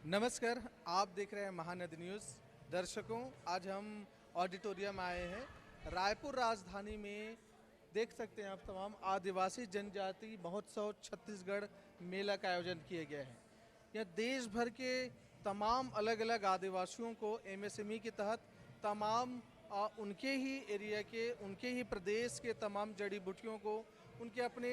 नमस्कार, आप देख रहे हैं महानदी न्यूज़। दर्शकों, आज हम ऑडिटोरियम आए हैं। रायपुर राजधानी में देख सकते हैं आप तमाम आदिवासी जनजाति महोत्सव छत्तीसगढ़ मेला का आयोजन किया गया है। यह देश भर के तमाम अलग अलग आदिवासियों को एमएसएमई के तहत तमाम उनके ही एरिया के, उनके ही प्रदेश के तमाम जड़ी बूटियों को, उनके अपने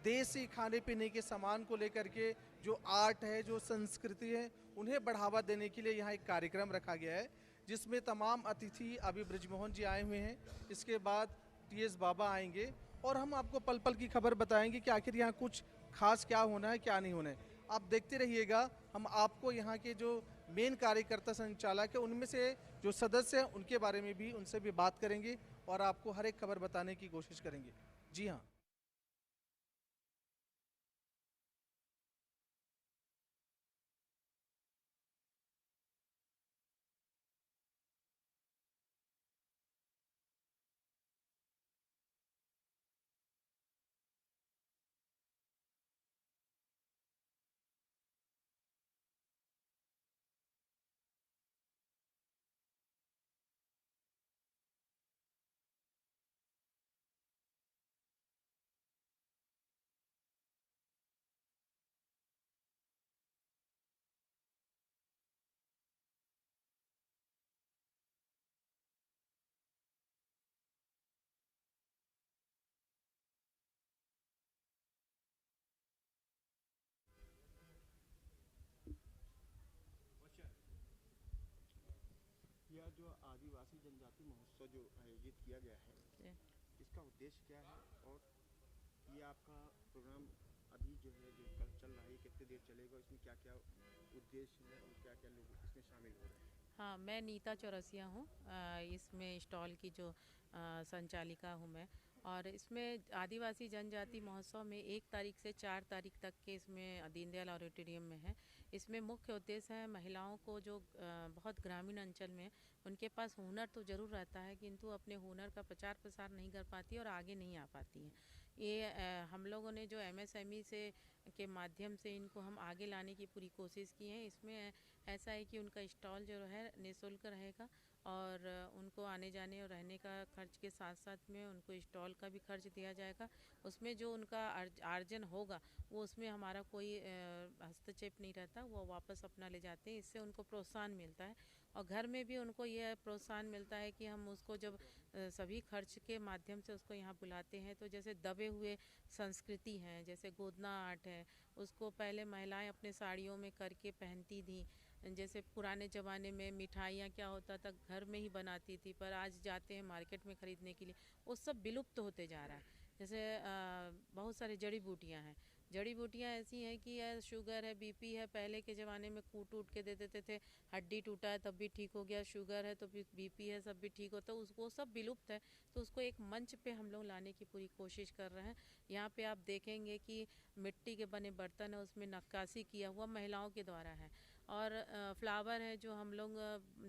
देसी खाने पीने के सामान को लेकर के जो आर्ट है, जो संस्कृति है, उन्हें बढ़ावा देने के लिए यहाँ एक कार्यक्रम रखा गया है, जिसमें तमाम अतिथि अभी ब्रिजमोहन जी आए हुए हैं। इसके बाद टीएस बाबा आएंगे और हम आपको पल पल की खबर बताएंगे कि आखिर यहाँ कुछ खास क्या होना है, क्या नहीं होना है। आप देखते रहिएगा। हम आपको यहाँ के जो मेन कार्यकर्ता संचालक है, उनमें से जो सदस्य हैं, उनके बारे में भी उनसे भी बात करेंगे और आपको हर एक खबर बताने की कोशिश करेंगे। जी हाँ। यह जो आदिवासी जनजाति महोत्सव जो आयोजित किया गया है, जी। इसका उद्देश्य क्या है और ये आपका प्रोग्राम अभी जो है जो कल चल रहा है, ये कितनी देर चलेगा, इसमें क्या क्या उद्देश्य है और क्या क्या लोग इसमें शामिल हो रहे हैं? हाँ, मैं नीता चौरसिया हूँ। इसमें स्टॉल की जो संचालिका हूँ मैं। और इसमें आदिवासी जनजाति महोत्सव में 1 तारीख से 4 तारीख तक के इसमें दीनदयाल ऑडिटोरियम में है। इसमें मुख्य उद्देश्य है महिलाओं को जो बहुत ग्रामीण अंचल में उनके पास हुनर तो ज़रूर रहता है, किंतु अपने हुनर का प्रचार प्रसार नहीं कर पाती और आगे नहीं आ पाती हैं। ये हम लोगों ने जो एमएसएमई से के माध्यम से इनको हम आगे लाने की पूरी कोशिश की है। इसमें ऐसा है कि उनका स्टॉल जो है निःशुल्क रहेगा और उनको आने जाने और रहने का खर्च के साथ साथ में उनको स्टॉल का भी खर्च दिया जाएगा। उसमें जो उनका आर्जन होगा वो उसमें हमारा कोई हस्तक्षेप नहीं रहता, वो वापस अपना ले जाते हैं। इससे उनको प्रोत्साहन मिलता है और घर में भी उनको यह प्रोत्साहन मिलता है कि हम उसको जब सभी खर्च के माध्यम से उसको यहाँ बुलाते हैं, तो जैसे दबे हुए संस्कृति हैं, जैसे गोदना आर्ट है, उसको पहले महिलाएं अपने साड़ियों में करके पहनती थी। जैसे पुराने ज़माने में मिठाइयाँ क्या होता था, घर में ही बनाती थी, पर आज जाते हैं मार्केट में ख़रीदने के लिए, वो सब विलुप्त होते जा रहा है। जैसे बहुत सारी जड़ी बूटियाँ हैं। जड़ी बूटियाँ ऐसी हैं कि यह शुगर है, बीपी है, पहले के ज़माने में कूट उट के दे देते थे। हड्डी टूटा है तब भी ठीक हो गया, शुगर है तो बीपी है सब भी ठीक होता है, वो सब विलुप्त है। तो उसको एक मंच पे हम लोग लाने की पूरी कोशिश कर रहे हैं। यहाँ पे आप देखेंगे कि मिट्टी के बने बर्तन है, उसमें नक्काशी किया हुआ महिलाओं के द्वारा है। और फ्लावर है जो हम लोग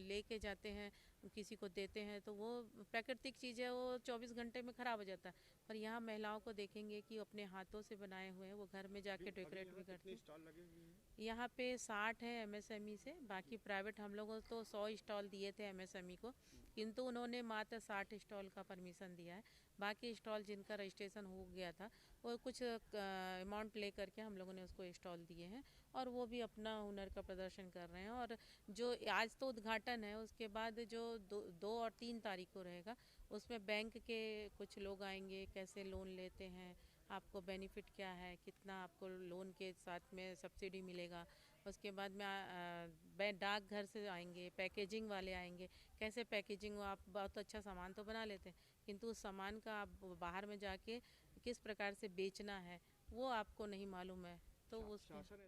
लेके जाते हैं, किसी को देते हैं, तो वो प्राकृतिक चीज़ है, वो 24 घंटे में ख़राब हो जाता है। पर यहाँ महिलाओं को देखेंगे कि अपने हाथों से बनाए हुए हैं, वो घर में जाके डेकोरेट भी करती कितने हैं। स्टॉल लगे हुए हैं? यहाँ पे 60 है एमएसएमई से, बाकी प्राइवेट हम लोगों तो 100 स्टॉल दिए थे एमएसएमई को, किंतु उन्होंने मात्र 60 स्टॉल का परमिशन दिया है। बाकी स्टॉल जिनका रजिस्ट्रेशन हो गया था, वो कुछ अमाउंट ले करके हम लोगों ने उसको स्टॉल दिए हैं और वो भी अपना हुनर का प्रदर्शन कर रहे हैं। और जो आज तो उद्घाटन है, उसके बाद जो 2 और 3 तारीख को रहेगा, उसमें बैंक के कुछ लोग आएंगे, कैसे लोन लेते हैं, आपको बेनिफिट क्या है, कितना आपको लोन के साथ में सब्सिडी मिलेगा। उसके बाद में डाकघर से आएंगे, पैकेजिंग वाले आएंगे, कैसे पैकेजिंग हो, आप बहुत अच्छा सामान तो बना लेते हैं, किंतु उस सामान का आप बाहर में जाके किस प्रकार से बेचना है वो आपको नहीं मालूम है, तो उसमें शासन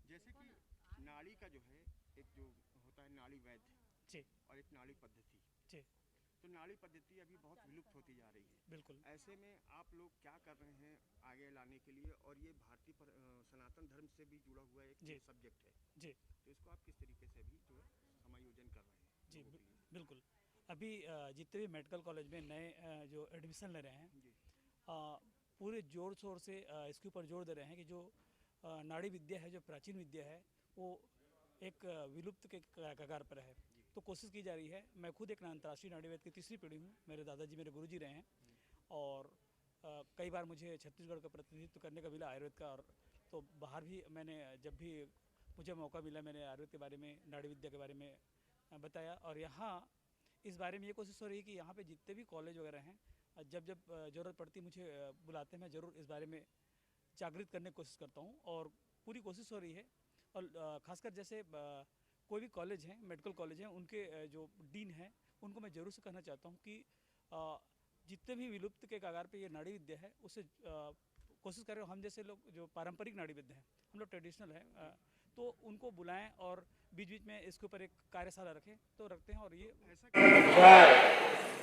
जैसे कि नाड़ी का जो है, एक जो होता है नाड़ी वैद्य जी और एक नाड़ी पद्धति, जी तो नाड़ी पद्धति अभी बहुत विलुप्त होती जा रही है। बिल्कुल। ऐसे में आप लोग क्या कर रहे हैं आगे लाने के लिए, और ये भारतीय सनातन धर्म से भी जुड़ा हुआ एक जी सब्जेक्ट है, जी तो इसको आप किस तरीके से भी जो है समायोजन कर रहे हैं जी लोगों के लिए? बिल्कुल। अभी जितने भी मेडिकल कॉलेज में नए जो एडमिशन ले रहे हैं, जी। पूरे ज़ोर शोर से इसके ऊपर जोर दे रहे हैं कि जो नाड़ी विद्या है, जो प्राचीन विद्या है, वो एक विलुप्त के कगार पर है। तो कोशिश की जा रही है। मैं खुद एक अंतर्राष्ट्रीय नाड़ी वैद्य की तीसरी पीढ़ी हूँ। मेरे दादाजी मेरे गुरुजी रहे हैं और कई बार मुझे छत्तीसगढ़ का प्रतिनिधित्व करने का मिला आयुर्वेद का, और तो बाहर भी मैंने जब भी मुझे मौका मिला मैंने आयुर्वेद के बारे में, नाड़ी विद्या के बारे में बताया। और यहाँ इस बारे में ये कोशिश हो रही है कि यहाँ पे जितने भी कॉलेज वगैरह हैं, जब जब ज़रूरत पड़ती मुझे बुलाते हैं, मैं ज़रूर इस बारे में जागृत करने की कोशिश करता हूँ और पूरी कोशिश हो रही है। और ख़ासकर जैसे कोई भी कॉलेज हैं, मेडिकल कॉलेज हैं, उनके जो डीन हैं उनको मैं ज़रूर से कहना चाहता हूँ कि जितने भी विलुप्त के कगार पे ये नाड़ी विद्या है उसे कोशिश करें। हम जैसे लोग जो पारंपरिक नाड़ी विद्या हैं, हम लोग ट्रेडिशनल हैं, तो उनको बुलाएं और बीच बीच में इसके ऊपर एक कार्यशाला रखें, तो रखते हैं। और ये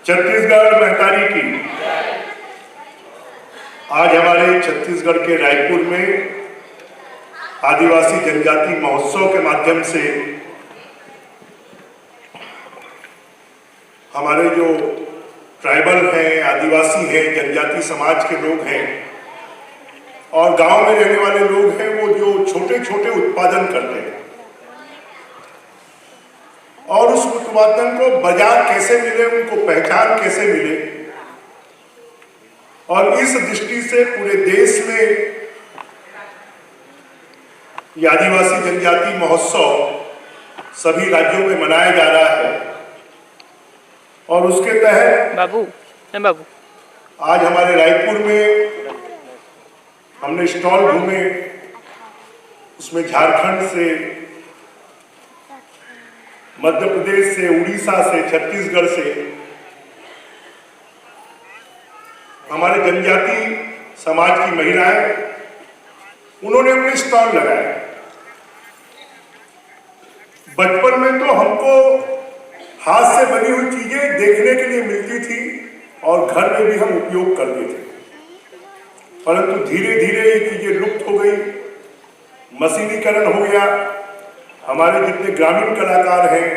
छत्तीसगढ़ महतारी की आज हमारे छत्तीसगढ़ के रायपुर में आदिवासी जनजाति महोत्सव के माध्यम से हमारे जो ट्राइबल हैं, आदिवासी हैं, जनजाति समाज के लोग हैं और गांव में रहने वाले लोग हैं, वो जो छोटे छोटे उत्पादन करते हैं और उस उत्पादन को बाजार कैसे मिले, उनको पहचान कैसे मिले, और इस दृष्टि से पूरे देश में ये आदिवासी जनजाति महोत्सव सभी राज्यों में मनाया जा रहा है। और उसके तहत आज हमारे रायपुर में हमने स्टॉल घूमे, उसमें झारखंड से, मध्य प्रदेश से, उड़ीसा से, छत्तीसगढ़ से हमारे जनजाति समाज की महिलाएं, उन्होंने अपने स्टॉल लगाए। बचपन में तो हमको हाथ से बनी हुई चीजें देखने के लिए मिलती थी और घर में भी हम उपयोग करते थे, परंतु धीरे धीरे ये चीजें लुप्त हो गई, मशीनीकरण हो गया। हमारे जितने ग्रामीण कलाकार हैं,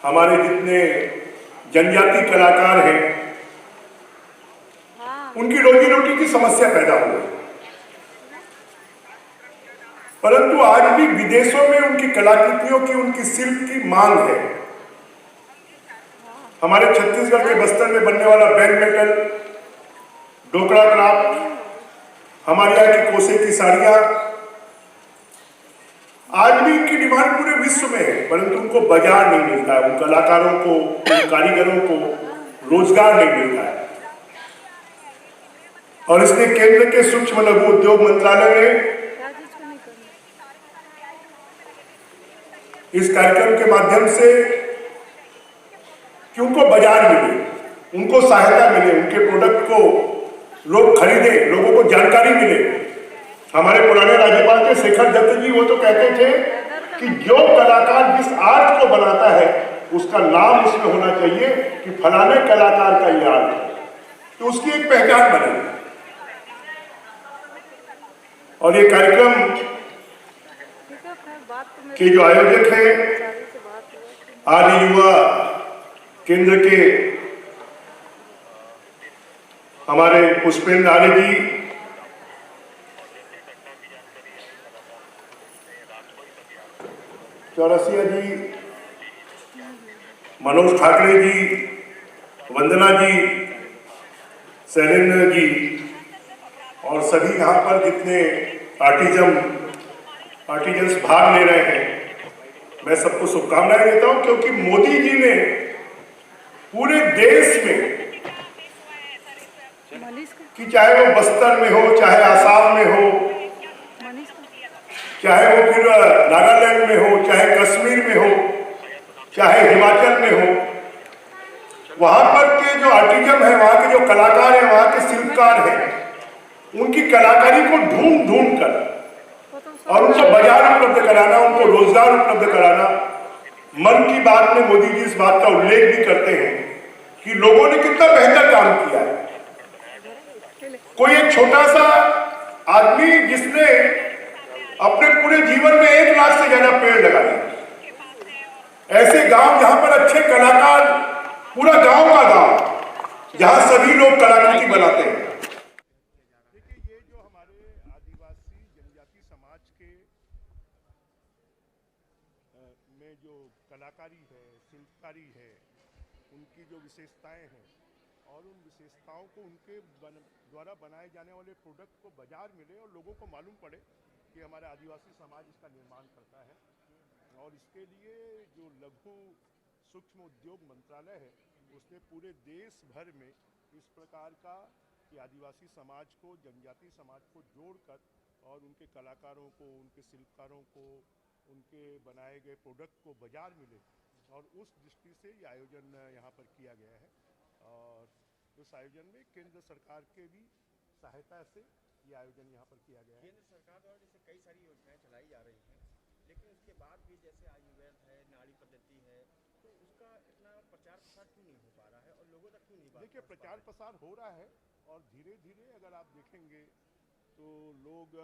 हमारे जितने जनजाति कलाकार हैं, उनकी रोजी रोटी की समस्या पैदा हो गई। परंतु आज भी विदेशों में उनकी कलाकृतियों की, उनकी शिल्प की मांग है। हमारे छत्तीसगढ़ के बस्तर में बनने वाला बैग मेटल, डोकरा क्राफ्ट, हमारे यहाँ की कोसे की साड़ियां, आज भी इनकी डिमांड पूरे विश्व में है, परंतु उनको बाजार नहीं मिलता है, उन कलाकारों को, उन कारीगरों को रोजगार नहीं मिलता है। और इसलिए केंद्र के सूक्ष्म लघु उद्योग मंत्रालय ने इस कार्यक्रम के माध्यम से कि उनको बाजार मिले, उनको सहायता मिले, उनके प्रोडक्ट को लोग खरीदे, लोगों को जानकारी मिले। हमारे पुराने राज्यपाल थे शेखर दत्त जी, वो तो कहते थे कि जो कलाकार जिस आर्ट को बनाता है उसका नाम उसमें होना चाहिए कि फलाने कलाकार का ये आर्ट है, तो उसकी एक पहचान बनेगी। और ये कार्यक्रम के जो आयोजक हैं आदि युवा केंद्र के हमारे पुष्पेंद्र आर्य जी, चौरसिया जी, मनोज ठाकरे जी, वंदना जी, शैलेंद्र जी और सभी यहाँ पर जितने आर्टिजन्स भाग ले रहे हैं, मैं सबको शुभकामनाएं देता हूं। क्योंकि मोदी जी ने पूरे देश में, कि चाहे वो बस्तर में हो, चाहे आसाम में हो, चाहे वो फिर नागालैंड में हो, चाहे कश्मीर में हो, चाहे हिमाचल में हो, वहां पर के जो आर्टिजन है, वहां के जो कलाकार हैं, वहां के शिल्पकार हैं, उनकी कलाकारी को ढूंढ ढूंढ कर और उनको बाजार उपलब्ध कराना, उनको रोजगार उपलब्ध कराना। मन की बात में मोदी जी इस बात का उल्लेख भी करते हैं कि लोगों ने कितना बेहतर काम किया है। कोई एक छोटा सा आदमी जिसने अपने पूरे जीवन में 1 लाख से ज्यादा पेड़ लगाए, ऐसे गांव जहां पर अच्छे कलाकार, पूरा गांव का गांव जहां सभी लोग कलाकृति बनाते हैं। देखिए, ये जो हमारे आदिवासी जनजाति समाज में जो कलाकारी है, शिल्पकारी है, उनकी जो विशेषताएं हैं और उन विशेषताओं को उनके द्वारा बनाए जाने वाले प्रोडक्ट को बाजार मिले और लोगों को मालूम पड़े कि हमारा आदिवासी समाज इसका निर्माण करता है। और इसके लिए जो लघु सूक्ष्म उद्योग मंत्रालय है उसने पूरे देश भर में इस प्रकार का कि आदिवासी समाज को, जनजाति समाज को जोड़कर और उनके कलाकारों को, उनके शिल्पकारों को, उनके बनाए गए प्रोडक्ट को बाजार मिले, और उस दृष्टि से ये आयोजन यहाँ पर किया गया है। और इस आयोजन में केंद्र सरकार के भी सहायता से ये आयोजन यहाँ पर किया गया है। केंद्र सरकार द्वारा जैसे कई सारी योजनाएं चलाई जा रही हैं, लेकिन उसके बाद भी जैसे आयुर्वेद है, नाड़ी पद्धति है, तो उसका इतना प्रचार प्रसार क्यों नहीं हो पा रहा है और लोगों तक क्यों नहीं बात देखिए, पहुंच पा प्रचार रही है? प्रसार हो रहा है और धीरे धीरे अगर आप देखेंगे तो लोग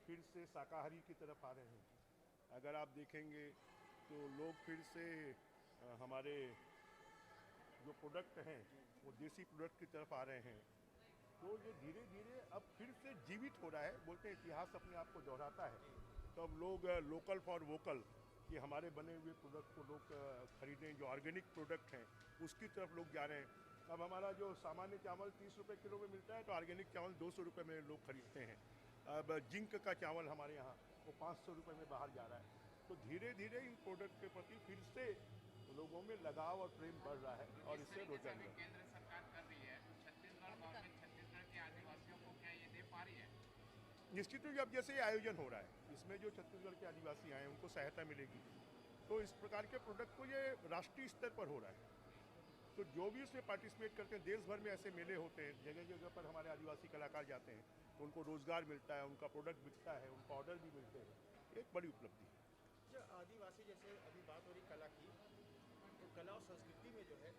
फिर से शाकाहारी की तरफ आ रहे हैं। अगर आप देखेंगे तो लोग फिर से हमारे जो प्रोडक्ट हैं वो देसी प्रोडक्ट की तरफ आ रहे हैं। तो ये धीरे धीरे अब फिर से जीवित हो रहा है। बोलते हैं इतिहास अपने आप को दोहराता है। तो अब लोग लोकल फॉर वोकल, कि हमारे बने हुए प्रोडक्ट को लोग खरीदें, जो ऑर्गेनिक प्रोडक्ट हैं उसकी तरफ लोग जा रहे हैं। अब हमारा जो सामान्य चावल 30 रुपये किलो में मिलता है, तो ऑर्गेनिक चावल 200 रुपये में लोग खरीदते हैं। अब जिंक का चावल हमारे यहाँ वो 500 रुपये में बाहर जा रहा है। तो धीरे धीरे इन प्रोडक्ट के प्रति फिर से लोगों में लगाव और प्रेम बढ़ रहा है और इससे रोचक है। केंद्र सरकार कर रही है, छत्तीसगढ़ गवर्नमेंट छत्तीसगढ़ के आदिवासियों को क्या ये दे पा रही है? निश्चित रूप से अब जैसे ये आयोजन हो रहा है, इसमें जो छत्तीसगढ़ के आदिवासी आए हैं उनको सहायता मिलेगी, तो इस प्रकार के प्रोडक्ट को ये राष्ट्रीय स्तर पर हो रहा है। तो जो भी उसमें पार्टिसिपेट करते हैं, देश भर में ऐसे मेले होते हैं, जगह जगह पर हमारे आदिवासी कलाकार जाते हैं, तो उनको रोजगार मिलता है, उनका प्रोडक्ट बिकता है, उनको ऑर्डर भी मिलते हैं। एक बड़ी उपलब्धि है। जो आदिवासी, जैसे अभी बात हो रही कला की, तो कला और संस्कृति में जो है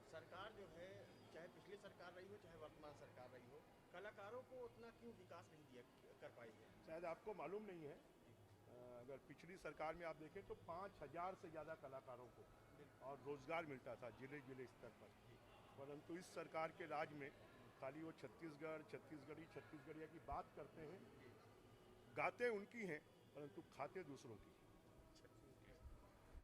सरकार जो है, चाहे पिछली सरकार रही हो चाहे वर्तमान सरकार रही हो, कलाकारों को उतना क्यों विकास नहीं दिया कर पाई है? शायद आपको मालूम नहीं है, अगर पिछली सरकार में आप देखें तो 5000 से ज़्यादा कलाकारों को और रोजगार मिलता था जिले जिले स्तर पर। परंतु इस सरकार के राज में खाली वो छत्तीसगढ़िया की बात करते हैं, गाते उनकी हैं परंतु खाते दूसरों की।